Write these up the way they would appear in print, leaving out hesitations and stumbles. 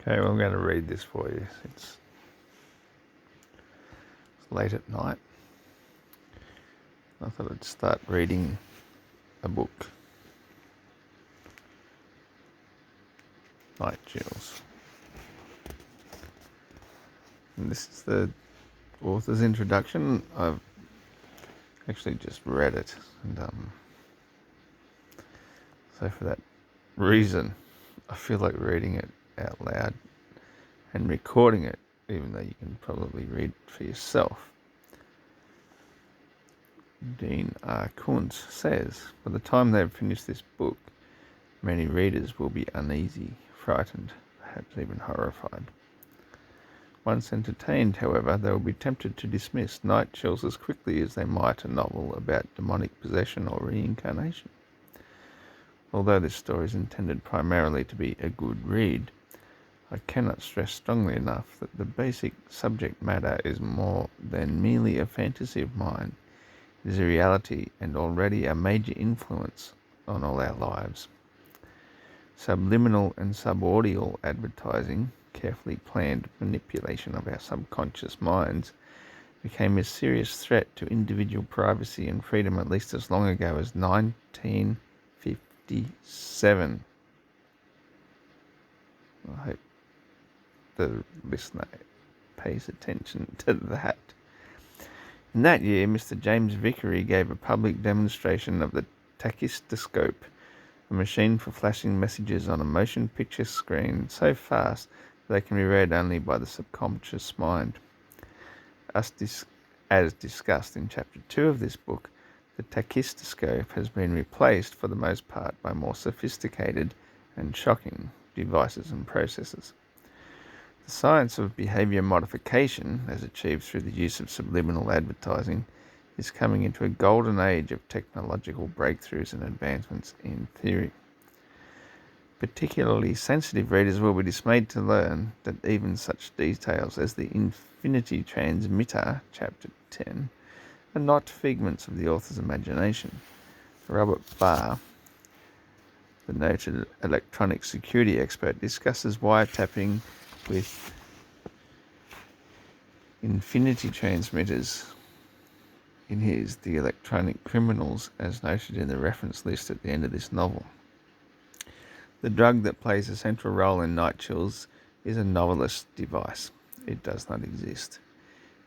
Okay, well, I'm going to read this for you. It's late at night. I thought I'd start reading a book. Night Chills. And this is the author's introduction. I've actually just read it. And so for that reason, I feel like reading it out loud and recording it, even though you can probably read it for yourself. Dean R Koontz says, by the time they've finished this book, many readers will be uneasy, frightened, perhaps even horrified. Once entertained, however, they will be tempted to dismiss Night Chills as quickly as they might a novel about demonic possession or reincarnation. Although this story is intended primarily to be a good read, I cannot stress strongly enough that the basic subject matter is more than merely a fantasy of mine. It is a reality and already a major influence on all our lives. Subliminal and subaudioal advertising, carefully planned manipulation of our subconscious minds, became a serious threat to individual privacy and freedom at least as long ago as 1957. I hope the listener pays attention to that. In that year, Mr. James Vickery gave a public demonstration of the tachistoscope, a machine for flashing messages on a motion picture screen so fast that they can be read only by the subconscious mind. As discussed in Chapter 2 of this book, the tachistoscope has been replaced for the most part by more sophisticated and shocking devices and processes. The science of behavior modification, as achieved through the use of subliminal advertising, is coming into a golden age of technological breakthroughs and advancements in theory. Particularly sensitive readers will be dismayed to learn that even such details as the infinity transmitter, Chapter 10, are not figments of the author's imagination. Robert Barr, the noted electronic security expert, discusses wiretapping with infinity transmitters in his The Electronic Criminals, as noted in the reference list at the end of this novel. The drug that plays a central role in Night Chills is a novelist's device. It does not exist.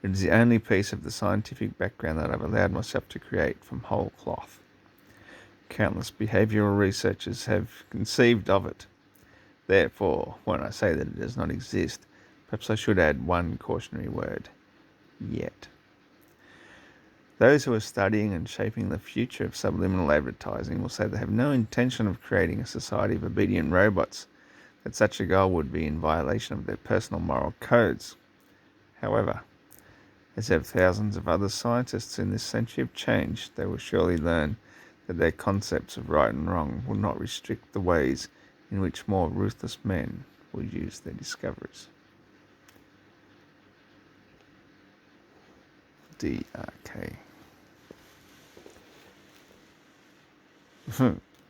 It is the only piece of the scientific background that I've allowed myself to create from whole cloth. Countless behavioural researchers have conceived of it. Therefore, when I say that it does not exist, perhaps I should add one cautionary word: yet. Those who are studying and shaping the future of subliminal advertising will say they have no intention of creating a society of obedient robots, that such a goal would be in violation of their personal moral codes. However, as have thousands of other scientists in this century of change, they will surely learn that their concepts of right and wrong will not restrict the ways in which more ruthless men will use their discoveries. DRK.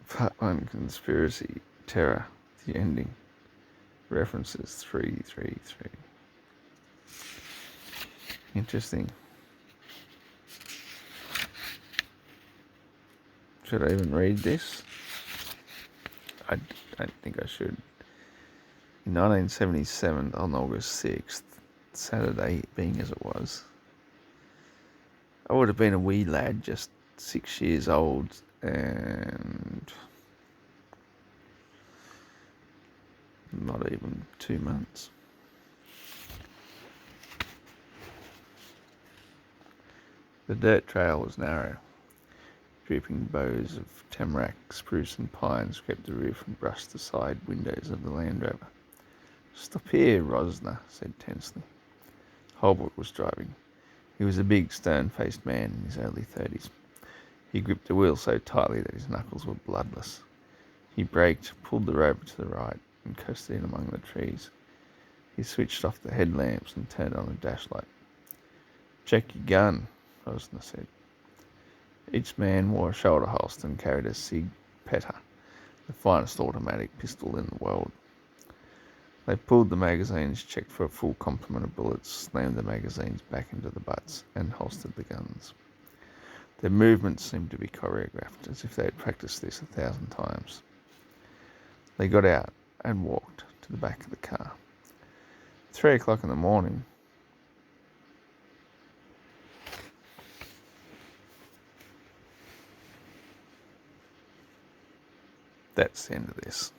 Part 1, Conspiracy, Terror, the ending. References 333. Interesting. Should I even read this? I don't think I should. In 1977, on August 6th, Saturday being as it was, I would have been a wee lad, just 6 years old, and not even 2 months. The dirt trail was narrow. Drooping boughs of tamarack, spruce and pine scraped the roof and brushed the side windows of the Land Rover. "Stop here," Rosner said tensely. Holbrook was driving. He was a big, stern-faced man in his early 30s. He gripped the wheel so tightly that his knuckles were bloodless. He braked, pulled the Rover to the right, and coasted in among the trees. He switched off the headlamps and turned on the dashlight. "Check your gun," Rosner said. Each man wore a shoulder holster and carried a Sig Peta, the finest automatic pistol in the world. They pulled the magazines, checked for a full complement of bullets, slammed the magazines back into the butts, and holstered the guns. Their movements seemed to be choreographed, as if they had practiced this 1,000 times. They got out and walked to the back of the car. 3 o'clock in the morning. That's the end of this.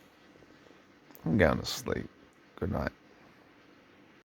I'm going to sleep. Good night.